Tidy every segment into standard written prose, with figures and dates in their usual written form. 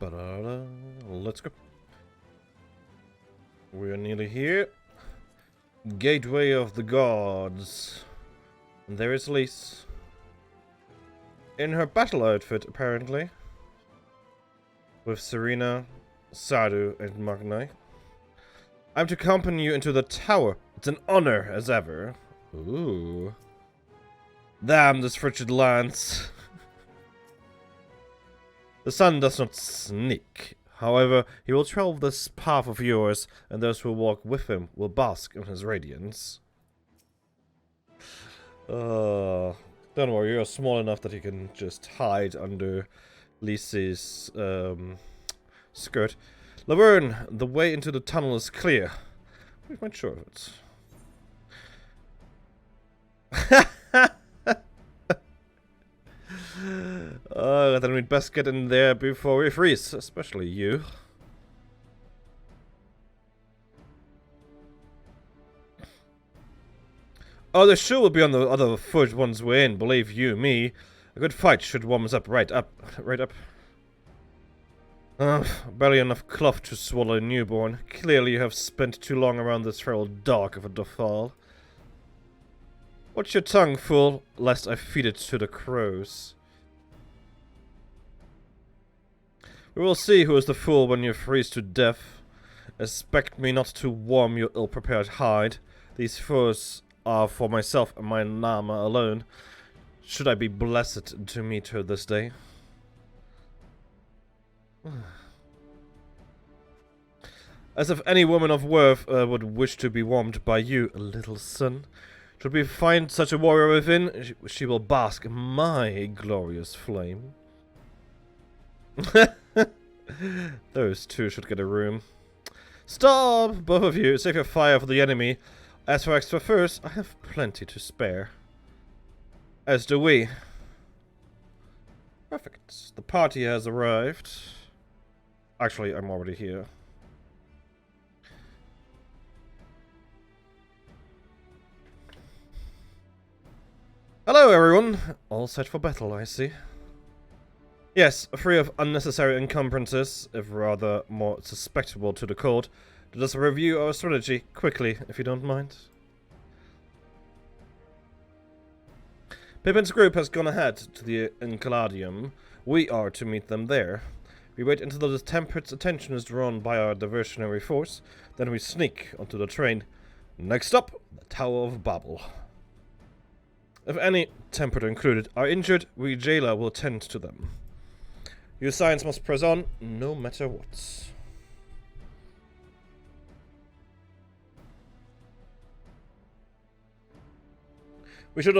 Let's go. We're nearly here. Gateway of the Gods. And there is Lise. In her battle outfit, apparently. With Serena, Sadu, and Magnai. I'm to accompany you into the tower. It's an honor, as ever. Ooh. Damn this frigid lance. The sun does not sneak. However, he will travel this path of yours, and those who walk with him will bask in his radiance. Don't worry, you're small enough that you can just hide under Lise's skirt. Laverne, the way into the tunnel is clear. I'm quite sure of it. Then we'd best get in there before we freeze, especially you. Oh, the shoe will be on the other foot once we're in, believe you me. A good fight should warm us up, right up. Barely enough cloth to swallow a newborn. Clearly you have spent too long around this feral dog of a Dofal. Watch your tongue, fool, lest I feed it to the crows. We will see who is the fool when you freeze to death. Expect me not to warm your ill-prepared hide. These furs are for myself and my Nama alone. Should I be blessed to meet her this day? As if any woman of worth would wish to be warmed by you, little son. Should we find such a warrior within, she will bask in my glorious flame. Those two should get a room. Stop, both of you. Save your fire for the enemy. As for extra furs, I have plenty to spare. As do we. Perfect. The party has arrived. Actually, I'm already here. Hello, everyone. All set for battle, I see. Yes, free of unnecessary encumbrances, if rather more susceptible to the cold. Let us review our strategy quickly, if you don't mind. Pippin's group has gone ahead to the Enceladium. We are to meet them there. We wait until the Tempered's attention is drawn by our diversionary force, then we sneak onto the train. Next up, the Tower of Babil. If any, Tempered included, are injured, we jailer will tend to them. You science must press on, no matter what. We should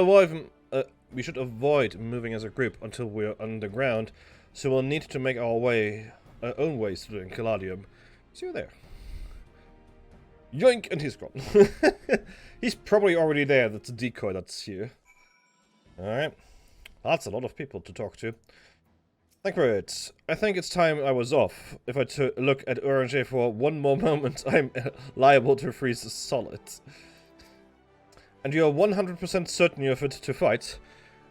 avoid moving as a group until we're underground, so we'll need to make our own ways to the Enceladium. See you there. Yoink, and he's gone. He's probably already there. That's a decoy that's here. Alright. That's a lot of people to talk to. Thank you for it. I think it's time I was off. If I look at Orange for one more moment, I'm liable to freeze solid. And you're 100% certain you're fit to fight?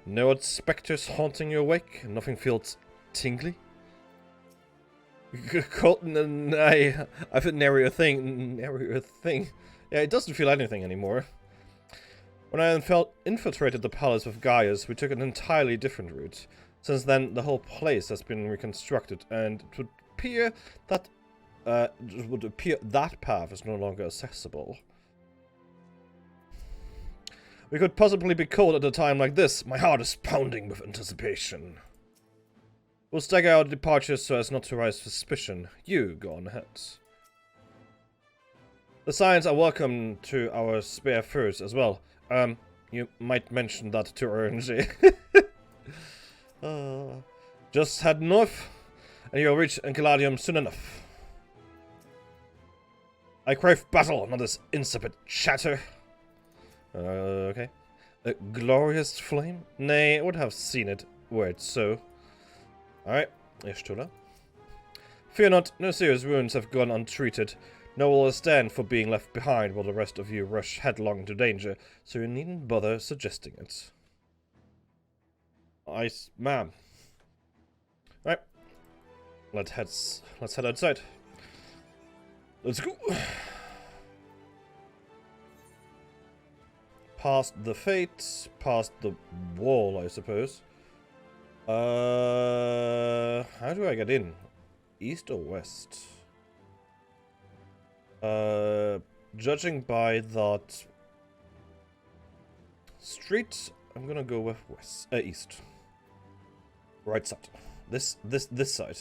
No odd specters haunting your wake? Nothing feels tingly? Colton and I've a nary thing. Yeah, it doesn't feel anything anymore. When I infiltrated the palace with Gaius, we took an entirely different route. Since then, the whole place has been reconstructed, and it would appear that that path is no longer accessible. We could possibly be caught at a time like this. My heart is pounding with anticipation. We'll stagger our departures so as not to raise suspicion. You go on ahead. The Scions are welcome to our spare furs as well. You might mention that to RNG. Just head north, and you'll reach Enceladium soon enough. I crave battle, not this insipid chatter. Okay. A glorious flame? Nay, I would have seen it were it so. Alright, Ishtula. Fear not, no serious wounds have gone untreated. No one will stand for being left behind while the rest of you rush headlong into danger, so you needn't bother suggesting it. Ma'am. Alright. Let's head outside. Let's go. Past the fate, past the wall, I suppose. How do I get in? East or west? Judging by that street, I'm gonna go with east. Right side. This side.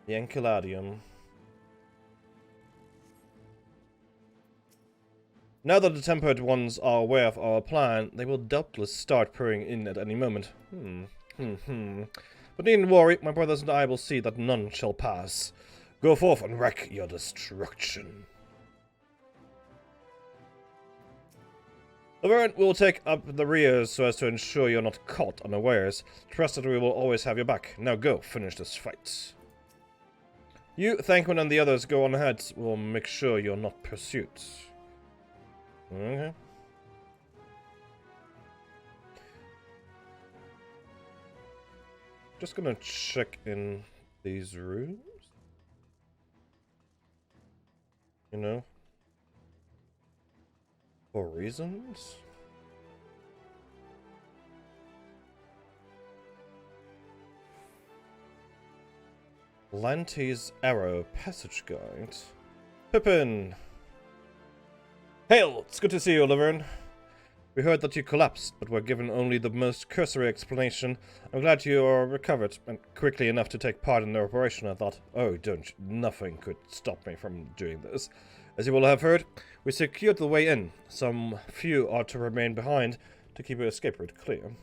The Enceladium. Now that the Tempered Ones are aware of our plan, they will doubtless start pouring in at any moment. But needn't worry, my brothers and I will see that none shall pass. Go forth and wreak your destruction. Laverne will take up the rears so as to ensure you're not caught unawares. Trust that we will always have your back. Now go, finish this fight. You, Thankman, and the others go on ahead. We'll make sure you're not pursued. Okay. Just gonna check in these rooms. You know? For reasons? Lante's Arrow Passage Guide. Pippin! Hail! It's good to see you, Laverne. We heard that you collapsed, but were given only the most cursory explanation. I'm glad you are recovered, and quickly enough to take part in the operation. I thought, oh, nothing could stop me from doing this. As you will have heard, we secured the way in. Some few are to remain behind to keep your escape route clear.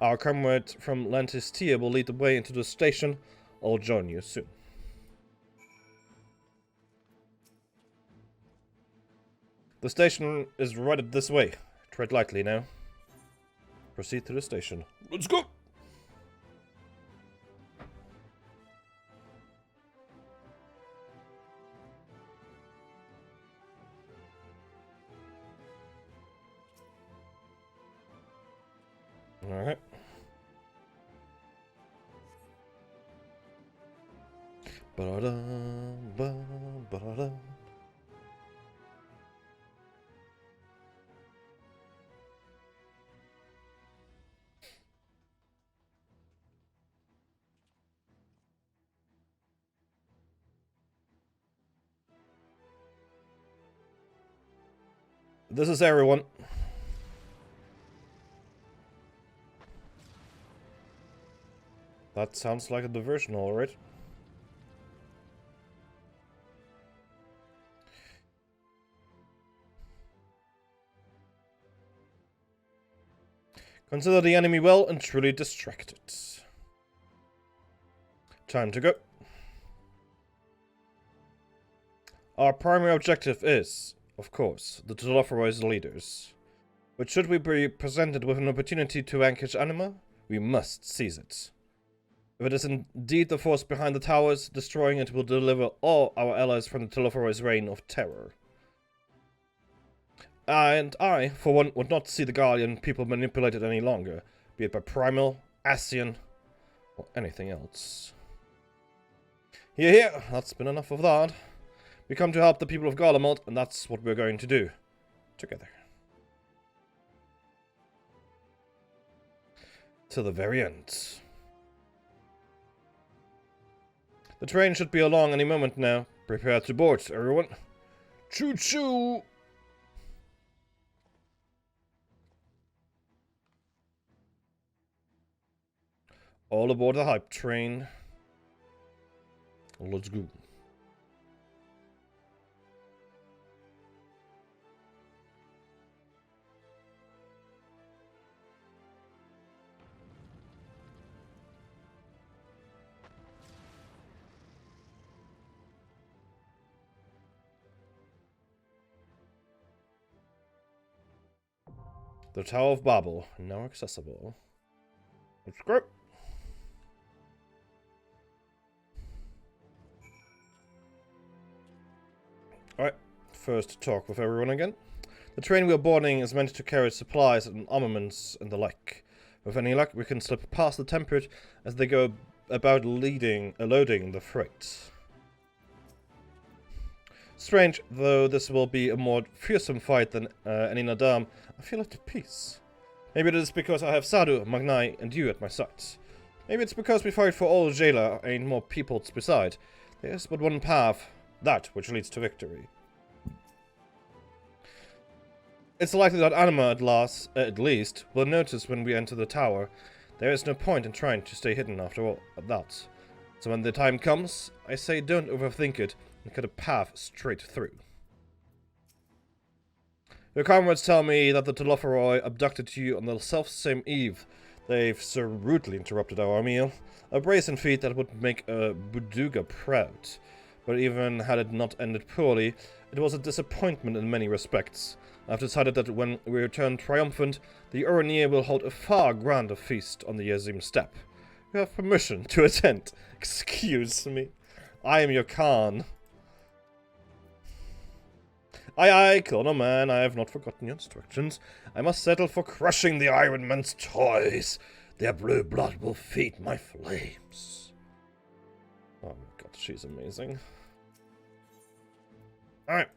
Our comrade from Lantis Tia will lead the way into the station. I'll join you soon. The station is right this way. Tread lightly now. Proceed to the station. Let's go! Alright. Ba-da-da. This is everyone. That sounds like a diversion, alright. Consider the enemy well and truly distracted. Time to go. Our primary objective is, of course, the Telophoroid leaders. But should we be presented with an opportunity to vanquish Anima, we must seize it. If it is indeed the force behind the towers, destroying it will deliver all our allies from the Telophoroid's reign of terror. And I, for one, would not see the Guardian people manipulated any longer, be it by Primal, Ascian, or anything else. Here, that's been enough of that. We come to help the people of Garlemald, and that's what we're going to do. Together. Till the very end. The train should be along any moment now. Prepare to board, everyone. Choo-choo! All aboard the hype train. Let's go. The Tower of Babil, now accessible. Let's go. Alright, first talk with everyone again. The train we are boarding is meant to carry supplies and armaments and the like. With any luck, we can slip past the Temperate as they go about loading the freight. Strange, though this will be a more fearsome fight than any Nadam, I feel at peace. Maybe it is because I have Sadu, Magnai, and you at my sides. Maybe it's because we fight for all Jailer and more peoples beside. There is but one path, that which leads to victory. It's likely that Anima at least, will notice when we enter the tower. There is no point in trying to stay hidden after all that. So when the time comes, I say don't overthink it and cut a path straight through. Your comrades tell me that the Telophoroi abducted you on the self-same eve. They've so rudely interrupted our meal. A brazen feat that would make a Buduga proud. But even had it not ended poorly, it was a disappointment in many respects. I've decided that when we return triumphant, the Uranir will hold a far grander feast on the Yazim steppe. You have permission to attend. Excuse me. I am your Khan. Aye, aye, Colonel Man, I have not forgotten your instructions. I must settle for crushing the Iron Man's toys. Their blue blood will feed my flames. Oh my god, she's amazing. Alright.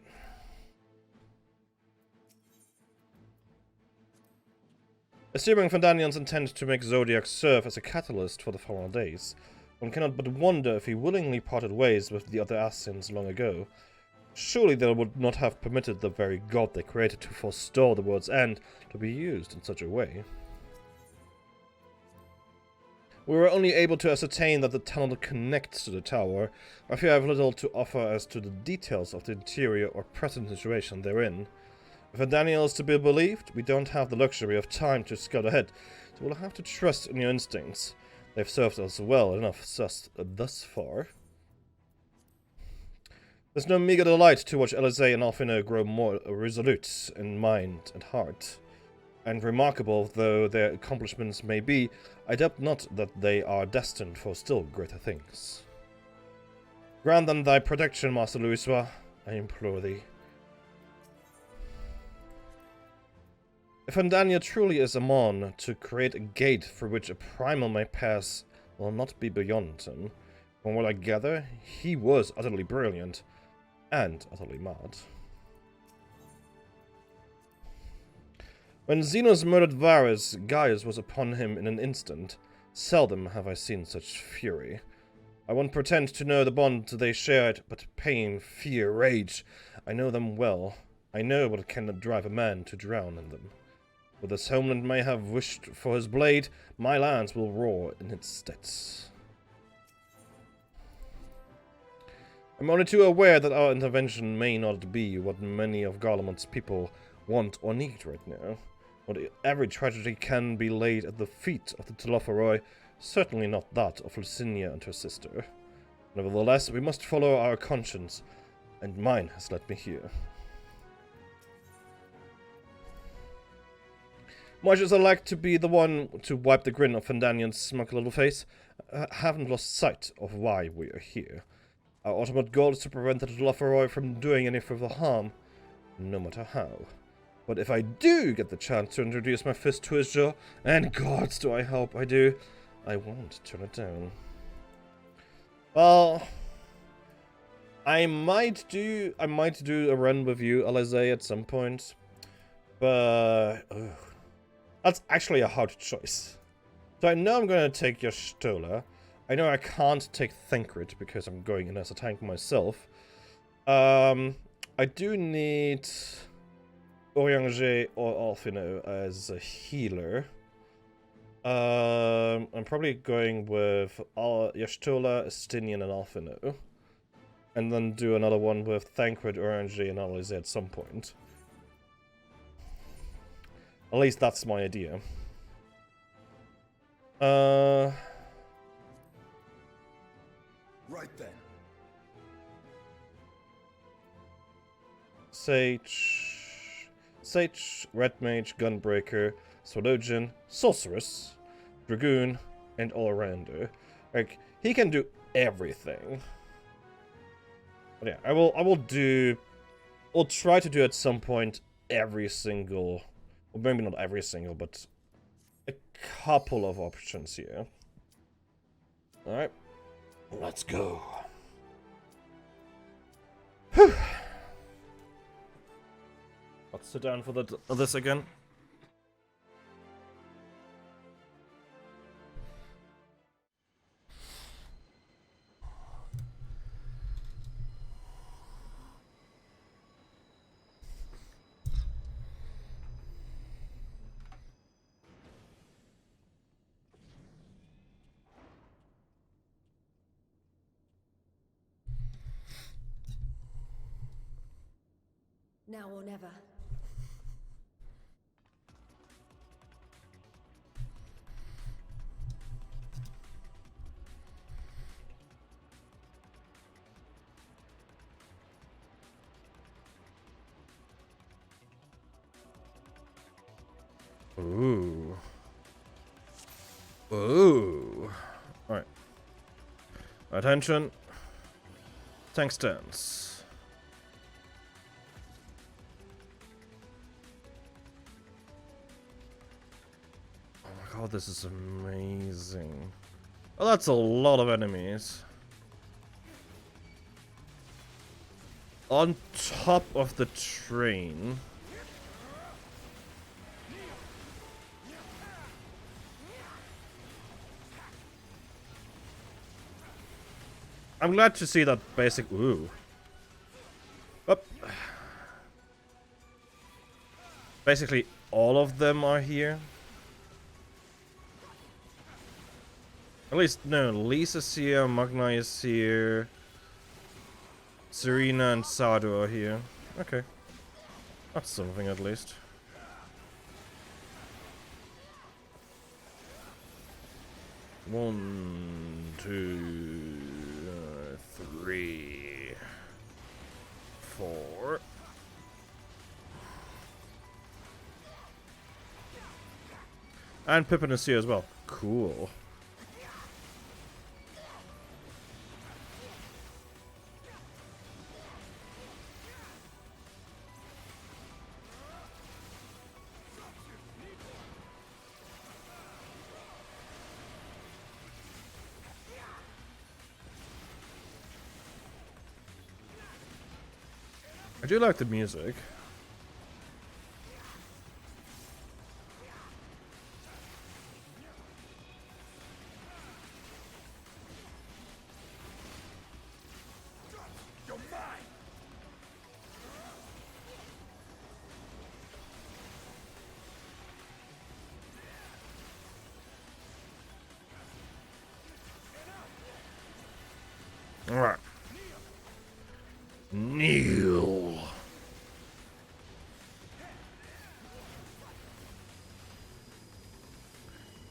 Assuming Fandanian's intent to make Zodiac serve as a catalyst for the following days, one cannot but wonder if he willingly parted ways with the other Assassins long ago. Surely they would not have permitted the very god they created to forestall the world's end to be used in such a way. We were only able to ascertain that the tunnel connects to the tower. I fear I have little to offer as to the details of the interior or present situation therein. If Daniel is to be believed, we don't have the luxury of time to scout ahead, so we'll have to trust in your instincts. They've served us well enough thus far. There's no meager delight to watch Elizay and Alfino grow more resolute in mind and heart. And remarkable though their accomplishments may be, I doubt not that they are destined for still greater things. Grant them thy protection, Master Louiswa, I implore thee. If Andania truly is Amon to create a gate through which a primal may pass, will not be beyond him. From what I gather, he was utterly brilliant. And utterly mad. When Xenos murdered Varus, Gaius was upon him in an instant. Seldom have I seen such fury. I won't pretend to know the bond they shared, but pain, fear, rage, I know them well. I know what can drive a man to drown in them. What this homeland may have wished for his blade, my lands will roar in its stead. I'm only too aware that our intervention may not be what many of Garlemald's people want or need right now. Not every tragedy can be laid at the feet of the Telophoroi, certainly not that of Lucinia and her sister. Nevertheless, we must follow our conscience, and mine has led me here. Much as I like to be the one to wipe the grin off Fandanian's smug little face, I haven't lost sight of why we are here. Our ultimate goal is to prevent the Telophoroi from doing any further harm, no matter how. But if I do get the chance to introduce my fist to his jaw, and gods do I hope I do, I won't turn it down. Well, I might do a run with you, Alizé, at some point, but that's actually a hard choice. So I know I'm going to take your Stola. I know I can't take Thancred because I'm going in as a tank myself. I do need Orianger or Alfino as a healer. I'm probably going with Y'shtola, Estinian, and Alfino. And then do another one with Thancred, Orianger, and Alizé at some point. At least that's my idea. Right then. Sage, Red Mage, Gunbreaker, Swordogin, Sorceress, Dragoon, and All-Rounder. Like, he can do everything. But yeah, I'll try to do at some point every single, well maybe not every single, but couple of options here. Alright. Let's go. Whew. Let's sit down for this again. Now or never. Ooh. Ooh. Alright. Attention. Tank stance. Oh my god, this is amazing. Oh, that's a lot of enemies. On top of the train. I'm glad to see that basic. Ooh. Up. Basically, all of them are here. At least, no, Lisa's here, Magna is here. Serena and Sado are here. Okay. That's something at least. One, two, 3, 4. And Pippin is here as well. Cool. I do like the music. Alright. Kneel.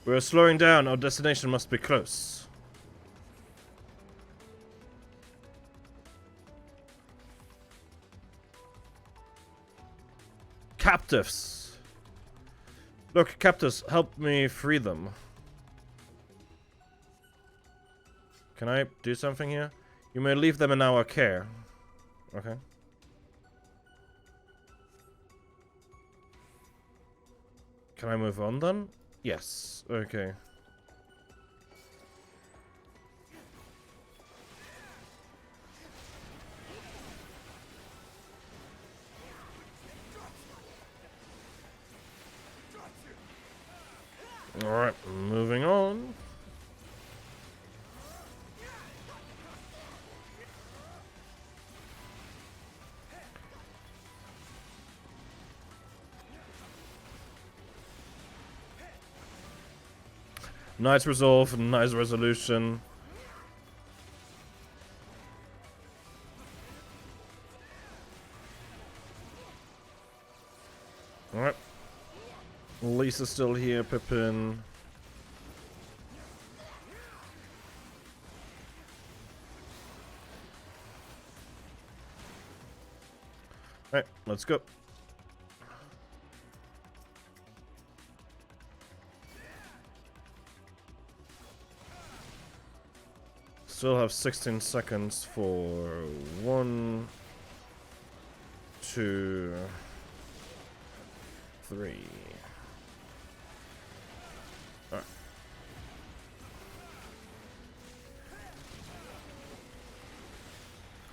We're slowing down. Our destination must be close. Captives. Look, captives, help me free them. Can I do something here? You may leave them in our care. Okay. Can I move on then? Yes. Okay. Alright, moving on. Nice resolve, nice resolution. Alright. Lisa's still here, Pippin. Alright, let's go. Still have 16 seconds for 1, 2, 3,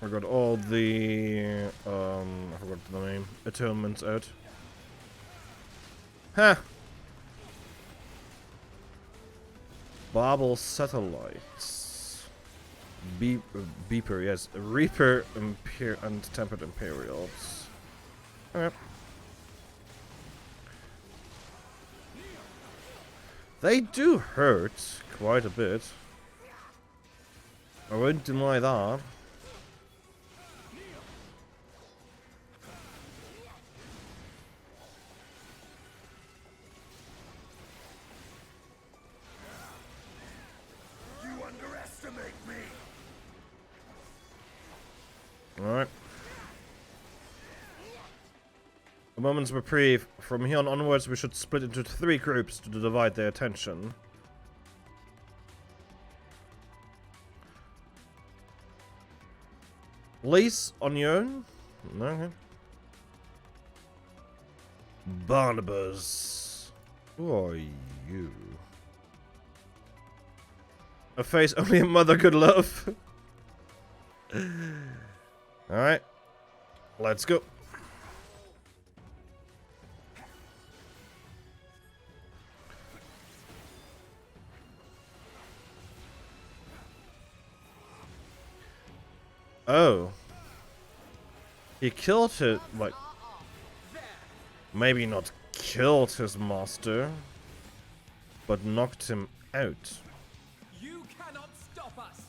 I got all the I forgot the name. Atonements out. Ha! Babil satellites. Beeper, yes. Reaper and Tempered Imperials. Okay. They do hurt quite a bit. I won't deny that. You underestimate me. Alright. A moment's reprieve. From here on onwards, we should split into 3 groups to divide their attention. Lace on your own? Okay. Barnabas. Who are you? A face only a mother could love. Alright. Let's go. Oh. He killed it, like... Maybe not killed his master, but knocked him out. You cannot stop us.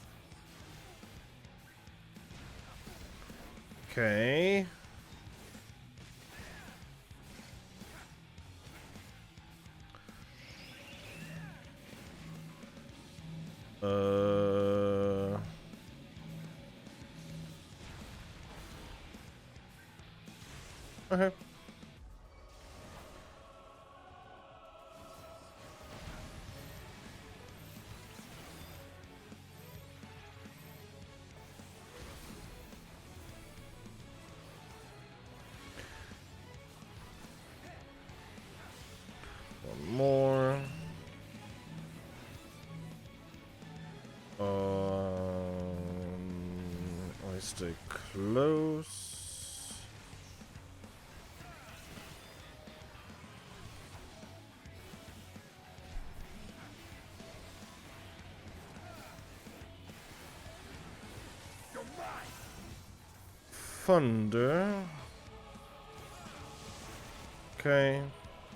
Okay. Okay. One more. I stay close. Thunder. Okay.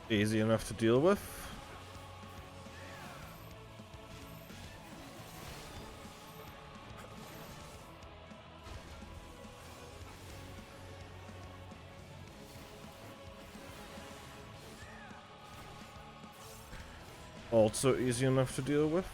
Easy enough to deal with. Also easy enough to deal with.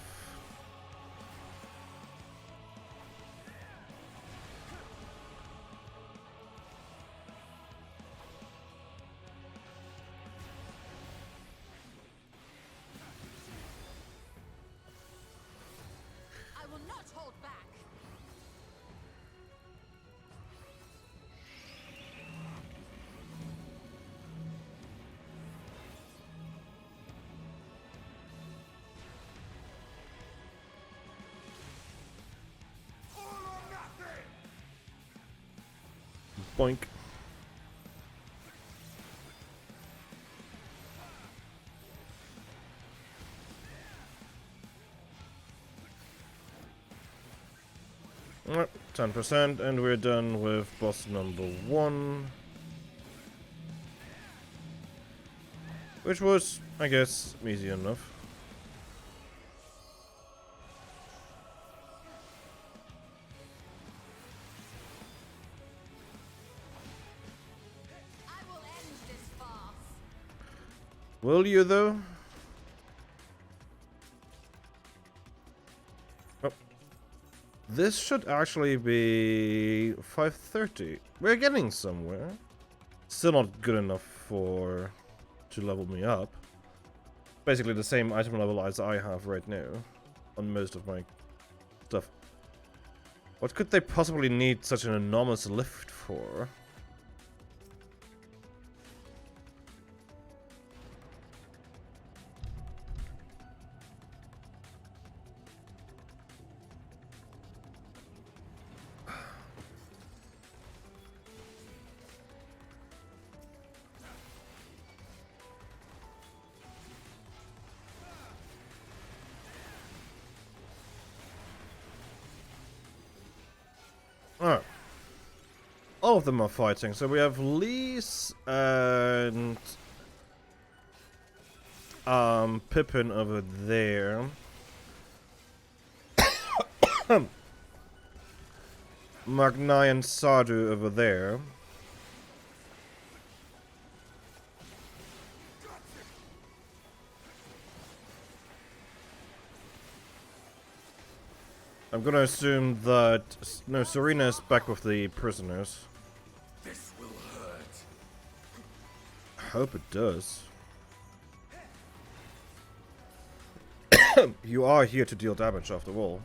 I will not hold back. Boink. Alright, 10%, and we're done with boss number 1. Which was, I guess, easy enough. I will end this farce. Will you, though? Oh. This should actually be 5:30. We're getting somewhere. Still not good enough for... to level me up. Basically the same item level as I have right now on most of my stuff. What could they possibly need such an enormous lift for? Oh. All of them are fighting. So we have Lise and Pippin over there. Magnai and Sardu over there. I'm gonna assume that... No, Serena is back with the prisoners. This will hurt. I hope it does. You are here to deal damage after all.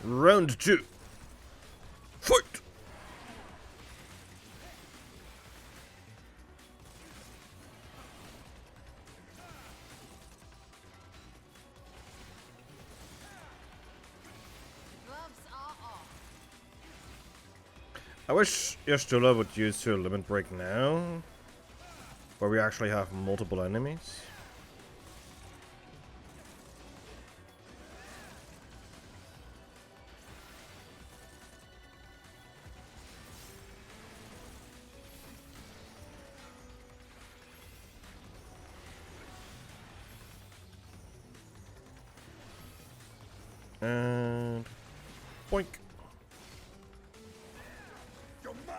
Round 2. Fight! Gloves are off. I wish Yashtula would use her limit break now, where we actually have multiple enemies. And boink. You're mine.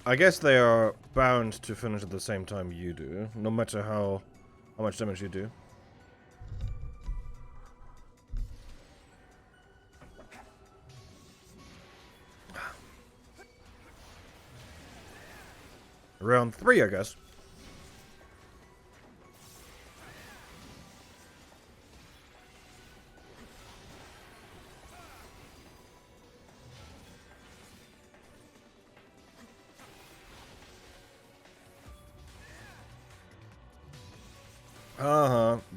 I guess they are bound to finish at the same time you do, no matter how much damage you do. Round 3, I guess.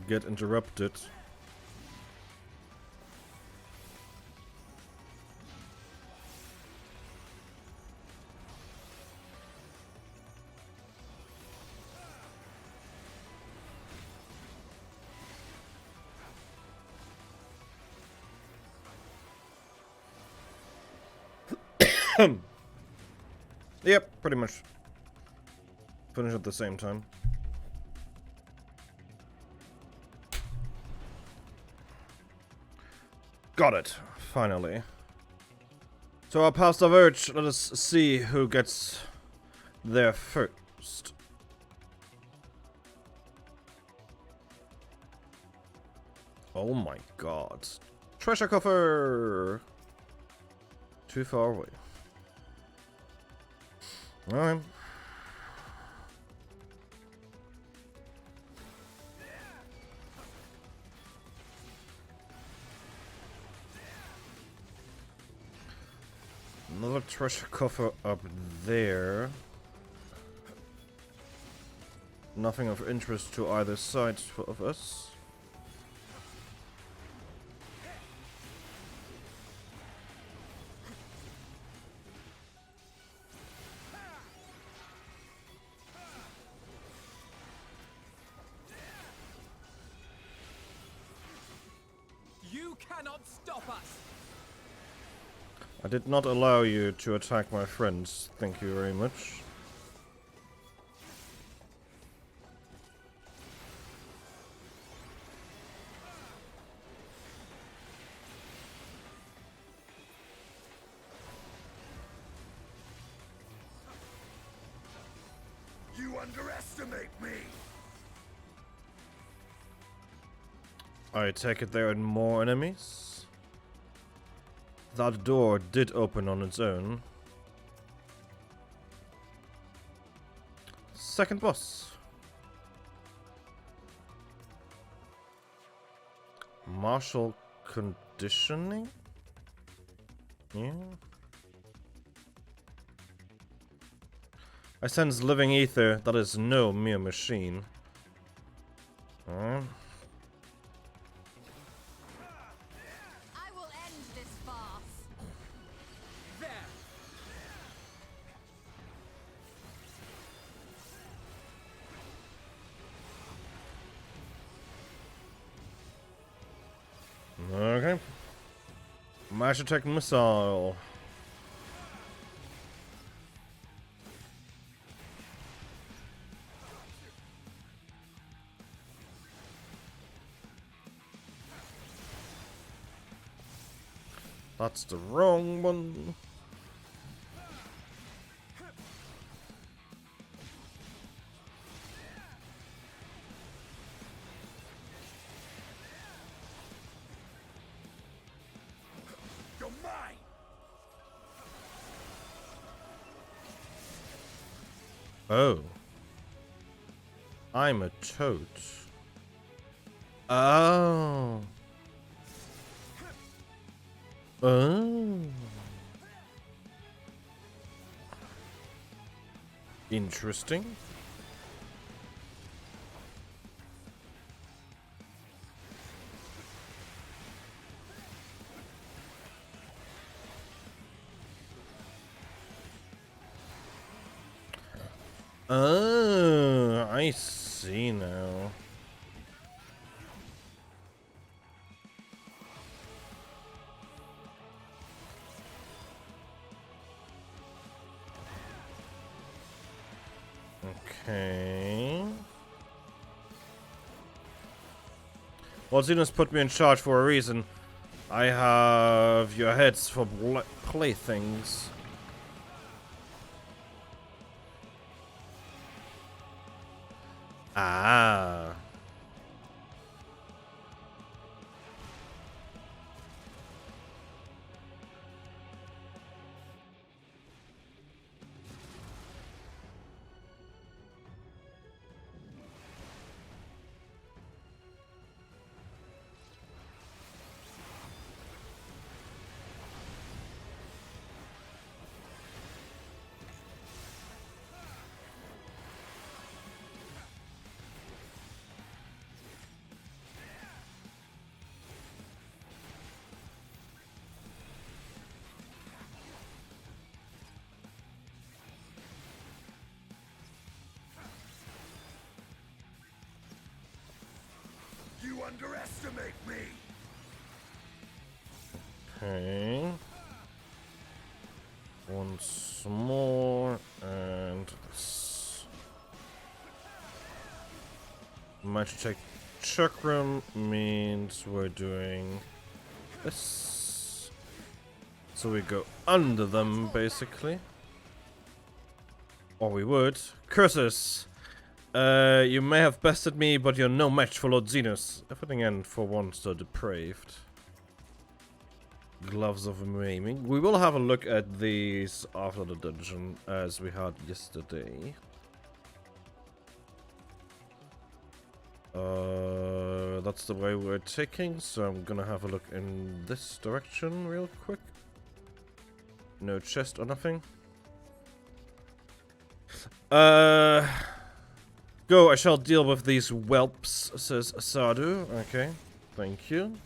Get interrupted. Yep, pretty much. Finish at the same time. Got it, finally. So our past of urge, let us see who gets there first. Oh my god. Treasure coffer! Too far away. Alright. Another treasure coffer up there. Nothing of interest to either side of us. You cannot stop us. I did not allow you to attack my friends. Thank you very much. You underestimate me. I take it there are more enemies? That door did open on its own. Second boss. Martial conditioning? Yeah. I sense living ether that is no mere machine. Okay. Mash attack missile. That's the wrong one. You're mine! Oh. I'm a toad. Oh. Oh. Interesting. Oh, I see now. Okay. Well, Xenos put me in charge for a reason. I have your heads for playthings. Ah. You underestimate me! Okay. Once more, and this. Magic Chakram means we're doing this. So we go under them, basically. Or we would. Curses! You may have bested me, but you're no match for Lord Xenos. Everything and for once so depraved. Gloves of Maiming. We will have a look at these after the dungeon, as we had yesterday. That's the way we're taking, so I'm gonna have a look in this direction real quick. No chest or nothing. Go, I shall deal with these whelps, says Sadhu. Okay, thank you.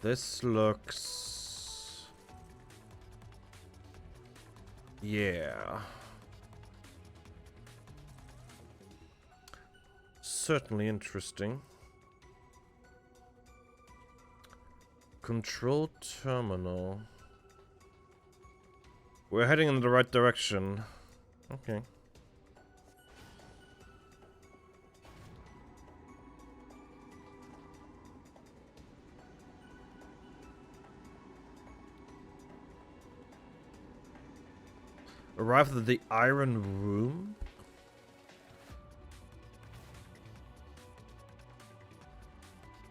This looks... yeah. Certainly interesting. Control terminal. We're heading in the right direction. Okay. Arrived at the Iron Room?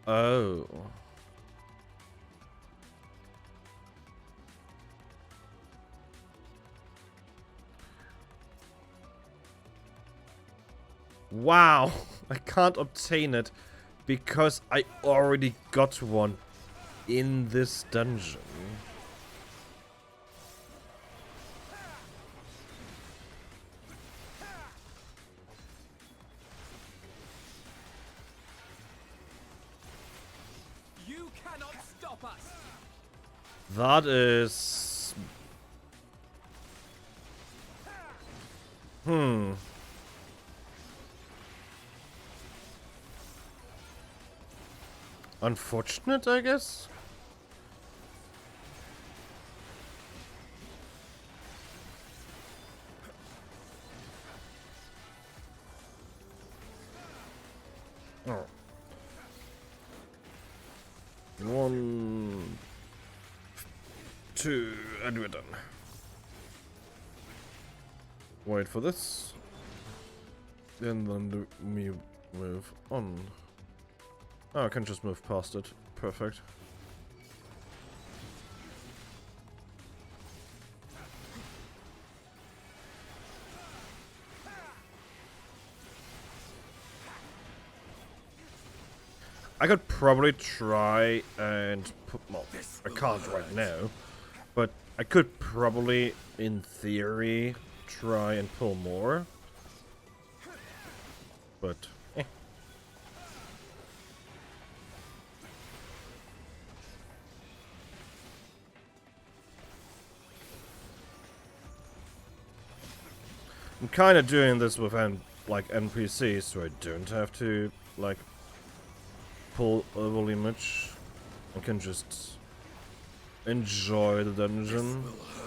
Oh. Wow, I can't obtain it because I already got one in this dungeon. You cannot stop us! That is... unfortunate, I guess. Oh. 1, 2, and we're done. Wait for this. And then we move on. Oh, I can just move past it. Perfect. I could probably try and put, well, I can't right now, but I could probably, in theory, try and pull more. But, eh. I'm kind of doing this with like NPCs, so I don't have to like pull overly much. I can just enjoy the dungeon. Will hurt.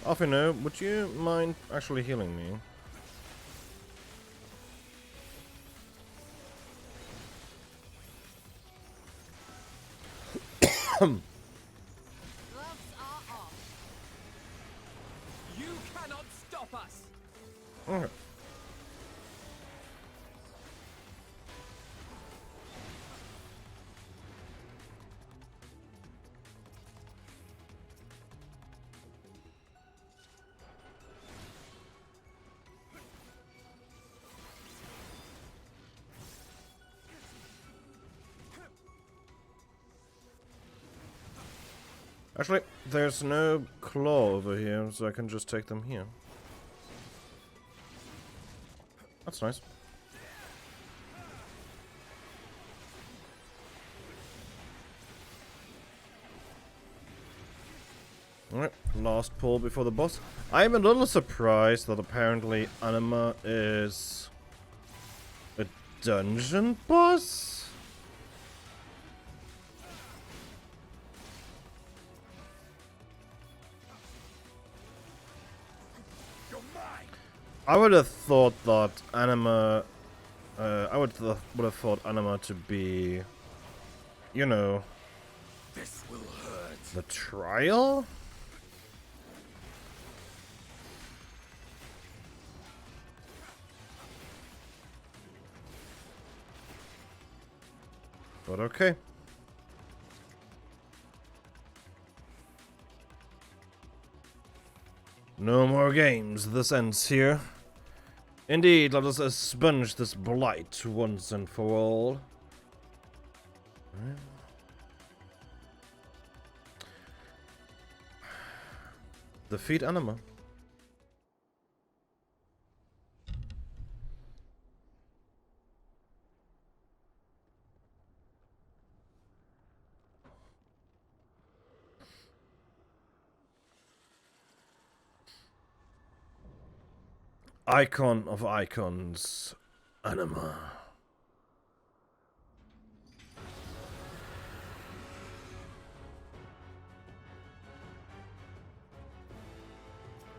Alfino, would you mind actually healing me? Gloves are off. You cannot stop us. Okay. Actually, there's no claw over here, so I can just take them here. That's nice. Alright, last pull before the boss. I'm a little surprised that apparently Anima is a dungeon boss? I would have thought that Anima... I would have thought Anima to be... You know... This will hurt. The trial? But okay. No more games. This ends here. Indeed, let us expunge this blight once and for all. Defeat Anima. Icon of icons, Anima.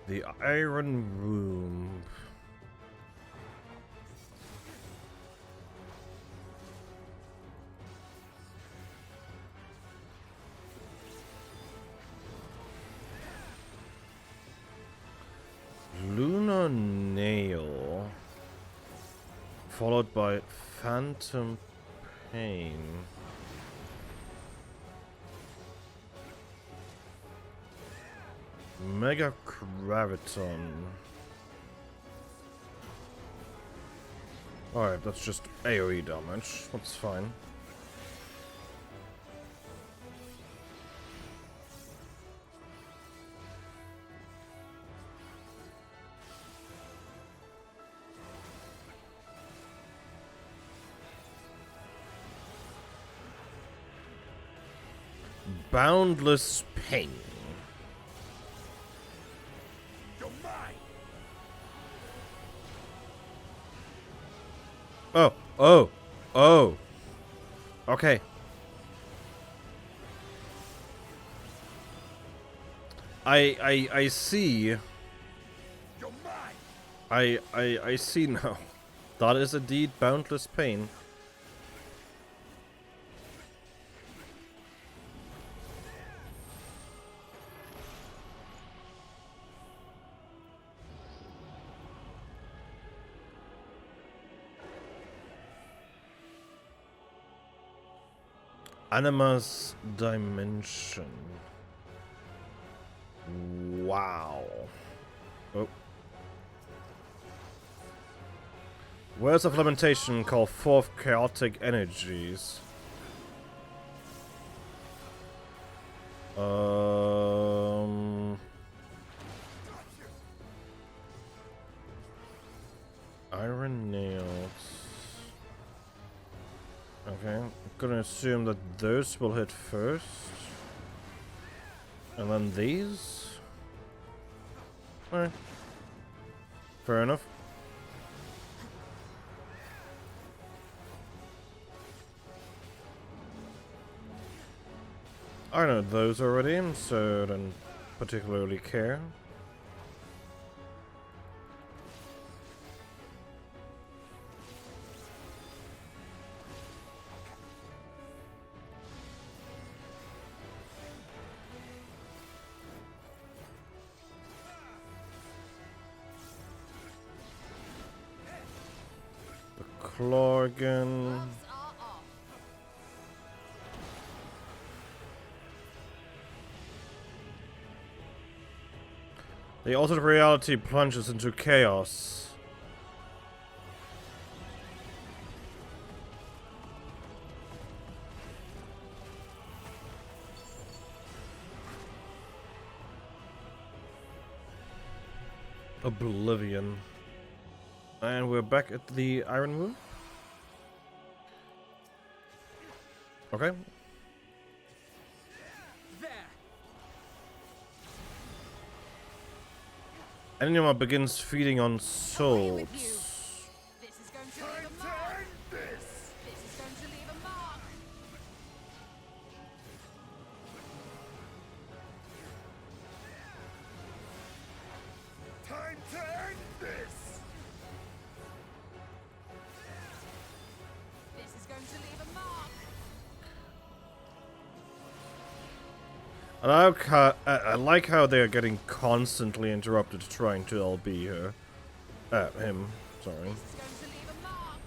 The Iron Room. Lunar Nail. Followed by Phantom Pain. Mega Graviton. Alright, that's just AoE damage. That's fine. Boundless Pain. You're mine. Oh. Okay. I see. You're mine. I see now. That is indeed Boundless Pain. Anima's Dimension. Wow. Oh. Words of Lamentation call forth chaotic energies. Iron Nails. Okay, I'm gonna assume that those will hit first. And then these? Alright. Fair enough. I know those already, so I don't particularly care. Claw again. Gloves are off. The altered reality plunges into chaos. Oblivion. And we're back at the Iron Moon. Okay. There. Anima begins feeding on Away souls. with you. This is going to leave a Time to mark. end this. This is going to leave a mark. Time to end this. This is going to leave a mark. I like how they're getting constantly interrupted trying to LB her. Him. Sorry. This is going to leave a mark.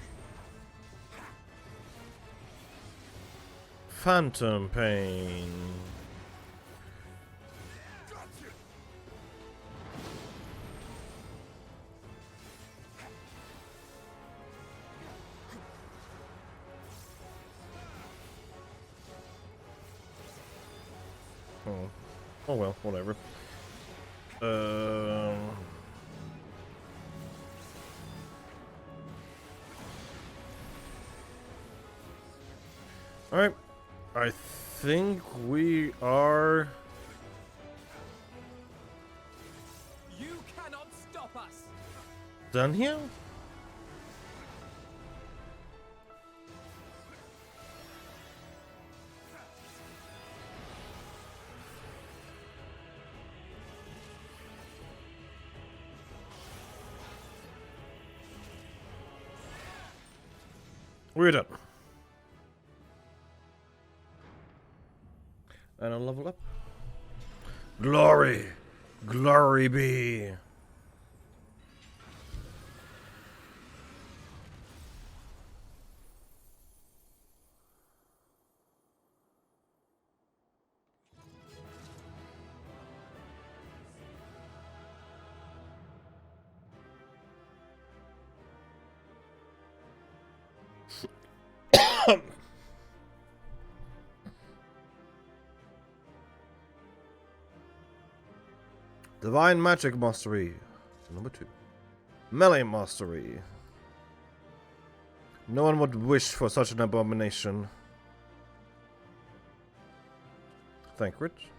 Phantom Pain. Gotcha. Oh well, whatever. Alright. I think we are... You cannot stop us. done here? We're done. And I'll level up. Glory! Glory be! Divine Magic Mastery. Number 2. Melee Mastery. No one would wish for such an abomination. Thank Rich.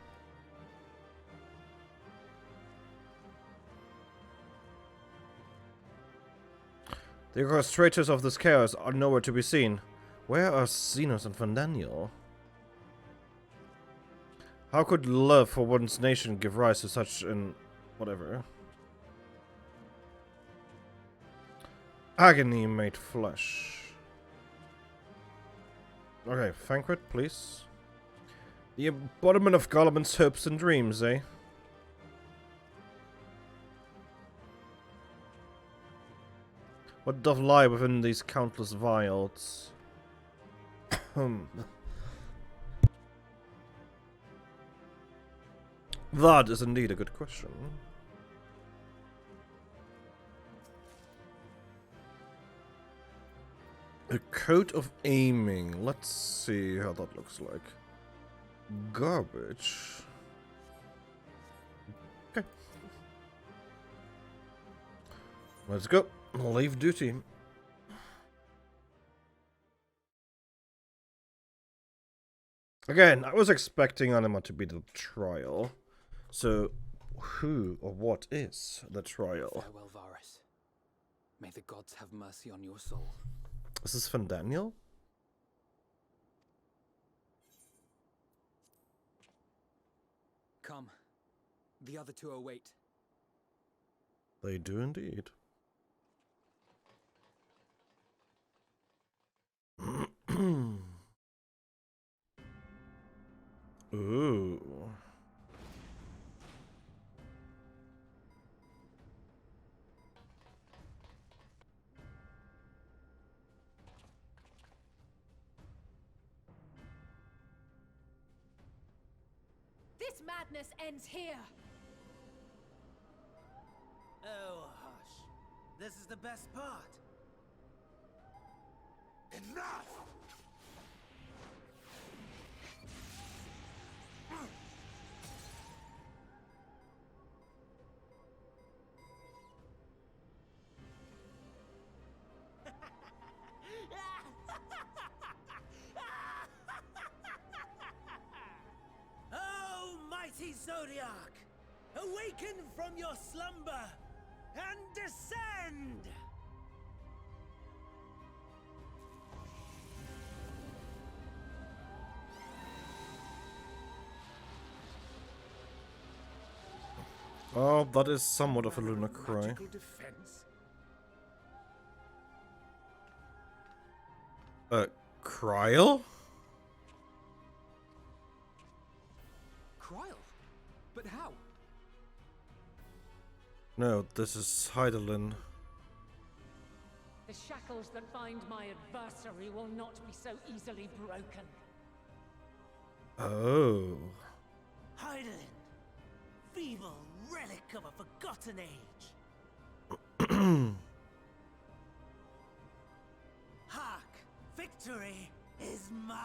The orchestrators of this chaos are nowhere to be seen. Where are Xenos and Fandaniel? How could love for one's nation give rise to such an... whatever. Agony made flesh. Okay, Thancred, please. The embodiment of Gollum's hopes and dreams, eh? What doth lie within these countless vials? That is indeed a good question. A coat of aiming. Let's see how that looks like. Garbage. Okay. Let's go. Leave duty. Again, I was expecting Anima to be the trial. So, who or what is the trial? Farewell, Varus. May the gods have mercy on your soul. Is this Fandaniel? Come. The other two await. They do indeed. Ooh. This madness ends here. Oh, hush. This is the best part. Enough! Oh, mighty Zodiac! Awaken from your slumber and descend! Oh, that is somewhat of a lunar cry. Magical defense? Kryl? Kryl? But how? No, this is Heidelin. The shackles that bind my adversary will not be so easily broken. Oh. Heidelin, feeble relic of a forgotten age. Hark, victory is mine.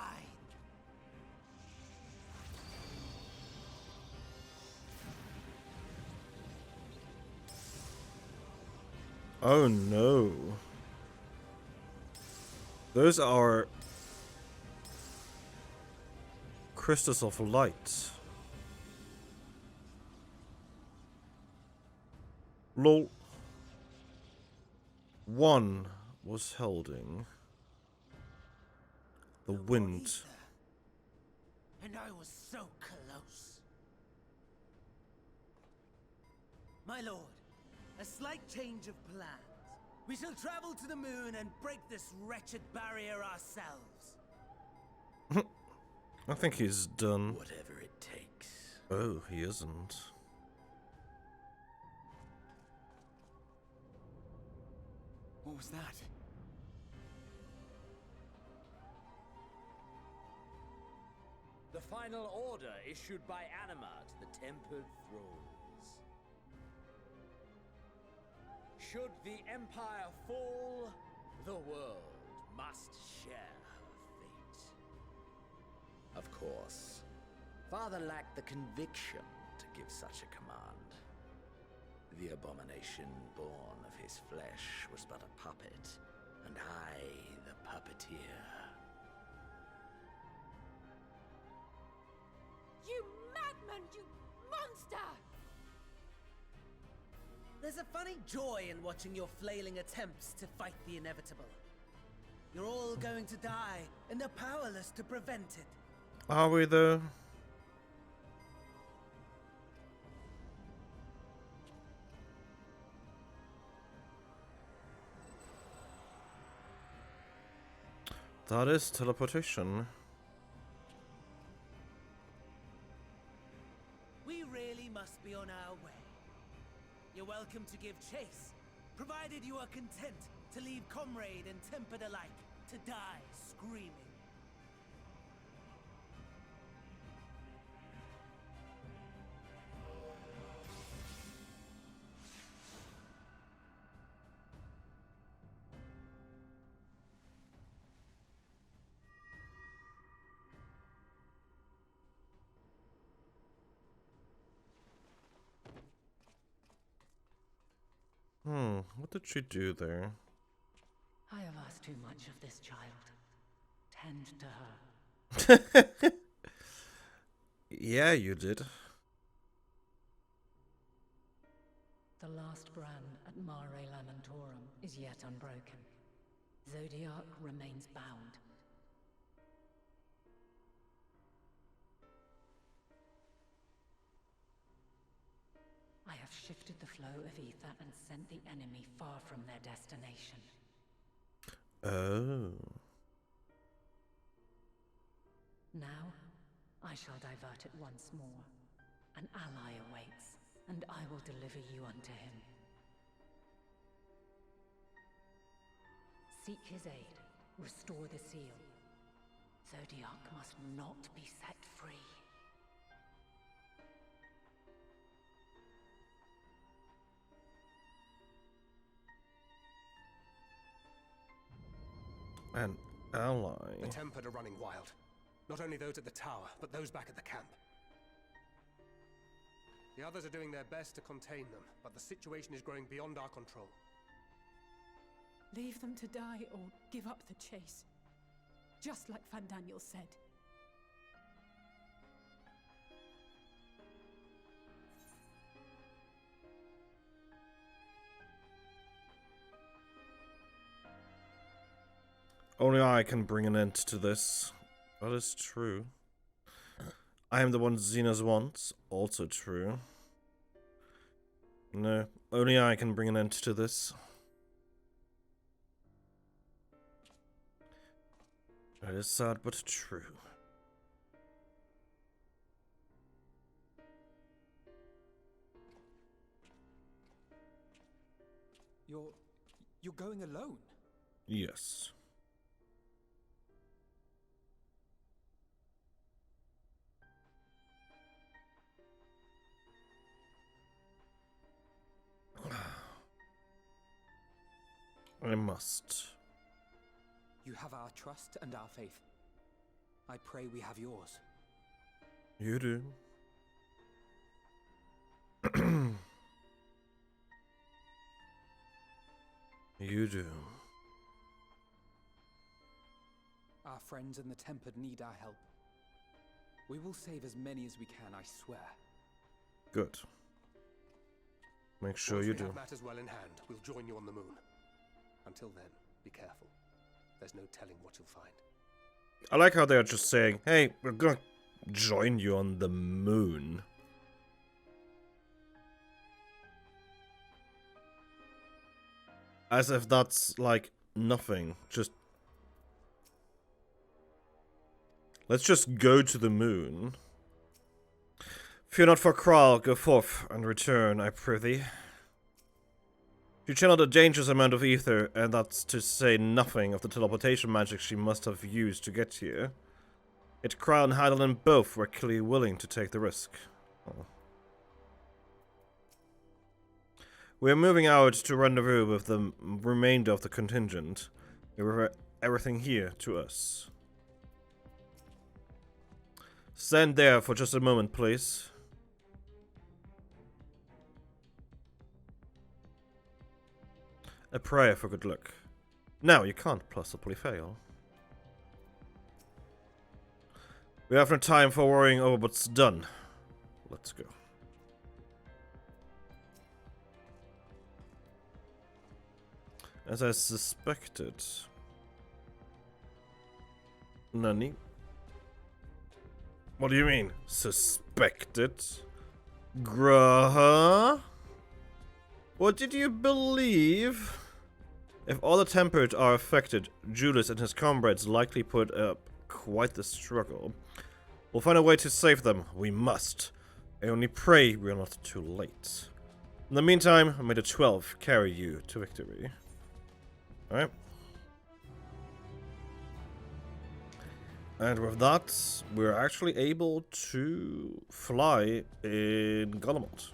Oh no. Those are crystals of light. Lol. One was holding the wind. And I was so close. My lord, a slight change of plans. We shall travel to the moon and break this wretched barrier ourselves. I think he's done. Whatever it takes. Oh, he isn't. What was that? The final order issued by Anima to the Tempered Thralls. Should the Empire fall, the world must course. Father lacked the conviction to give such a command. The abomination born of his flesh was but a puppet, and I the puppeteer. You madman, you monster! There's a funny joy in watching your flailing attempts to fight the inevitable. You're all going to die, and they're powerless to prevent it. Are we though? That is teleportation. We really must be on our way. You're welcome to give chase, provided you are content to leave comrade and tempered alike to die screaming. What did she do there? I have asked too much of this child. Tend to her. Yeah, you did. The last brand at Mare Lamentorum is yet unbroken. Zodiac remains bound. I have shifted the flow of ether and sent the enemy far from their destination. Oh. Now, I shall divert it once more. An ally awaits, and I will deliver you unto him. Seek his aid, restore the seal. Zodiac must not be set free. An ally. The Tempered are running wild. Not only those at the tower, but those back at the camp. The others are doing their best to contain them, but the situation is growing beyond our control. Leave them to die or give up the chase. Just like Van Daniel said. Only I can bring an end to this. That is true. I am the one Xenos wants. Also true. No, only I can bring an end to this. It is sad but true. You're going alone? Yes. I must. You have our trust and our faith. I pray we have yours. You do. You do. Our friends in the Tempered need our help. We will save as many as we can, I swear. Good. Make sure Once you we do. have matters well in hand, we'll join you on the moon. Until then, be careful. There's no telling what you'll find. I like how they're just saying, hey, we're gonna join you on the moon. As if that's, like, nothing. Just... Let's just go to the moon. Fear not for Kral, go forth and return, I prithee. You channeled a dangerous amount of ether, and that's to say nothing of the teleportation magic she must have used to get here. Yet Kral and Heidelin both were clearly willing to take the risk. Oh. We are moving out to rendezvous with the remainder of the contingent. We refer everything here to us. Stand there for just a moment, please. A prayer for good luck. Now you can't possibly fail. We have no time for worrying over what's done. Let's go. As I suspected. Nani? What do you mean, suspected? Graha? What did you believe? If all the tempered are affected, Julius and his comrades likely put up quite the struggle. We'll find a way to save them. We must. I only pray we are not too late. In the meantime, may the 12 carry you to victory. Alright. And with that, we're actually able to fly in Golemont.